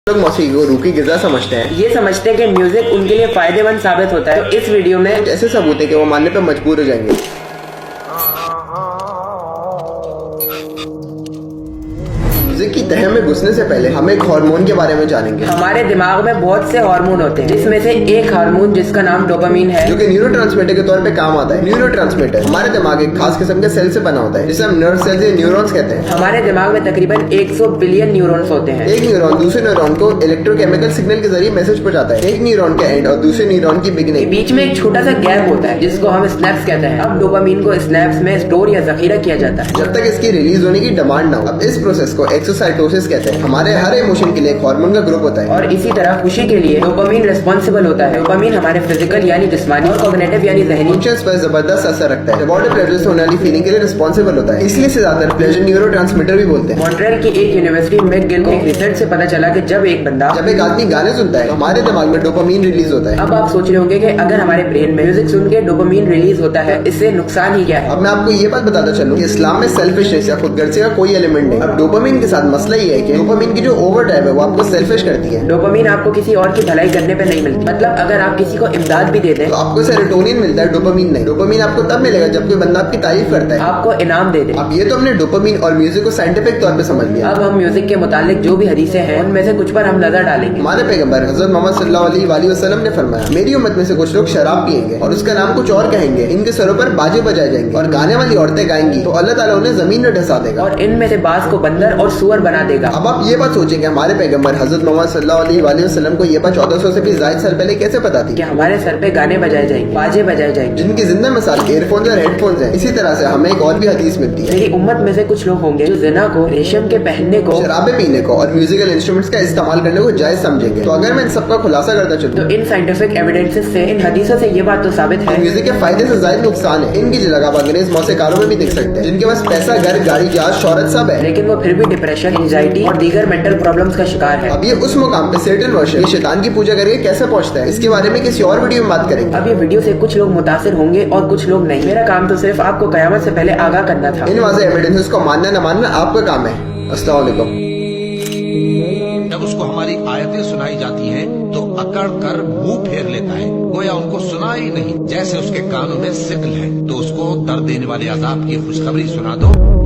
लोग मौसीकी को रूह की ग़िज़ा समझते हैं। ये समझते हैं कि म्यूजिक उनके लिए फायदेमंद साबित होता है। तो इस वीडियो में ऐसे सबूत है कि वो मानने पर मजबूर हो जाएंगे। म्यूजिक की तह में घुसने से पहले हम एक हार्मोन के बारे में जानेंगे। हमारे दिमाग में बहुत से हार्मोन होते हैं, जिसमें से एक हार्मोन जिसका नाम डोपामीन है, जो कि न्यूरोट्रांसमीटर के तौर पे काम आता है। न्यूरोट्रांसमीटर हमारे दिमाग एक खास किस्म के सेल से बना होता है, जिसे हम नर्व सेल्स या न्यूरॉन्स कहते हैं। हमारे दिमाग में तकरीबन 100 बिलियन न्यूरॉन्स होते हैं। एक न्यूरॉन दूसरे न्यूरॉन को इलेक्ट्रोकेमिकल सिग्नल के जरिए मैसेज पहुंचाता है। एक न्यूरॉन के एंड और दूसरे न्यूरॉन की बिगिनिंग बीच में एक छोटा सा गैप होता है, जिसको हम स्नैप्स कहते हैं। अब डोपामीन को स्नैप्स में स्टोर या जखीरा किया जाता है जब तक इसकी रिलीज होने की डिमांड ना हो। अब इस प्रोसेस को एक्सोसाइटोसिस कहते हैं। हमारे हर इमोशन के लिए एक हार्मोन का ग्रुप होता है, और इसी तरह खुशी के लिए डोपामीन रिस्पॉन्सिबल होता है। डोपामीन हमारे फिजिकल यानी जिस्मानी और कॉग्निटिव यानी ज़हनी फंक्शंस पर जबरदस्त असर रखता है। रिवॉर्ड और प्लेजर से होने वाली फीलिंग के लिए रिस्पॉन्सिबल होता है। इसलिए से ज्यादातर प्लेजर न्यूरोट्रांसमीटर भी बोलते हैं। मॉन्ट्रियल की एक यूनिवर्सिटी मैकगिल को एक रिसर्च से पता चला कि जब एक आदमी गाने सुनता है तो हमारे दिमाग में डोपामीन रिलीज होता है। अब आप सोच रहे होंगे कि अगर हमारे ब्रेन में म्यूजिक सुन के डोपामीन रिलीज होता है, इससे नुकसान ही क्या है। अब मैं आपको ये बात बताता चलूं कि इस्लाम में सेल्फिशनेस या खुदगर्जी का कोई एलिमेंट नहीं। अब डोपामीन के साथ मसला ये है कि डोपामीन की जो ओवर ड्राइव है वो आपको सेल्फिश करती है। डोपामीन आपको किसी और की भलाई करने पे नहीं मिलती। मतलब अगर आप किसी को इमदाद भी दे दें तो आपको सेरोटोनिन मिलता है, डोपामीन नहीं। डोपामीन आपको तब मिलेगा जब कोई बंदा आपकी तारीफ करता है, आपको इनाम दे दे। अब ये तो हमने डोपामीन और म्यूजिक को साइंटिफिक तौर पे समझ लिया। अब हम म्यूजिक के मुतालिक जो भी हदीसें हैं उनमें से कुछ पर हम नजर डालेंगे। हमारे पैगंबर हजरत मोहम्मद सल्लल्लाहु अलैहि वसल्लम ने फरमाया, मेरी उम्मत में से कुछ लोग शराब पियेंगे और उसका नाम कुछ और कहेंगे। इनके सरों पर बाजे बजाए जाएंगे और गाने वाली औरतें गाएंगी तो अल्लाह ताला उन्हें जमीन में ढसा देगा और इनमें से बाज को बंदर और सुअर बना देगा। अब आप ये बात सोचेंगे हमारे पैगंबर हजरत मोहम्मद सल्लल्लाहु अलैहि वसल्लम को ये बात 1400 से भी ज्यादा साल पहले कैसे पता थी कि हमारे सर पे गाने बजाए जाएंगे, बाजे बजाए जाएंगे, जिनकी जिंदा मिसाल एयरफोन्स और हेडफोन्स हैं। इसी तरह से हमें एक और भी हदीस मिलती है, मेरी उम्मत में से कुछ लोग होंगे जो ज़िना को, रेशम के पहनने को, शराबे पीने को और म्यूजिकल इंस्ट्रूमेंट्स का इस्तेमाल करने को जायज समझेंगे। तो अगर मैं इन सबका खुलासा करता चलूं तो इन साइंटिफिक एविडेंसेस से, इन हदीसों से ये बात तो साबित है म्यूजिक के फायदे से ज्यादा नुकसान है। इनकी जगह आप अंग्रेज मौसीकारों में भी देख सकते हैं, जिनके पास पैसा, घर, गाड़ी, जहाज, शोहरत सब है, लेकिन वो फिर भी डिप्रेशन, एंजाइटी और दीगर मेंटल प्रॉब्लम्स का शिकार है। अब ये उस मुकाम पे सैटन वर्शिप, शैतान की पूजा करके कैसे पहुंचता है, इसके बारे में किसी और वीडियो में बात करेंगे। अब ये वीडियो से कुछ लोग मुतासिर होंगे और कुछ लोग नहीं। मेरा काम तो सिर्फ आपको कयामत से पहले आगाह करना था। इन वाज़ेह एविडेंसेस को मानना न मानना आपका काम है। अस्सलाम वालेकुम। जब उसको हमारी आयतें सुनाई जाती हैं तो अकड़ कर मुंह फेर लेता है, गोया उनको सुना ही नहीं। जैसे उसके कानों में सिकल है तो उसको दर्द देने वाले अजाब की खुशखबरी सुना दो।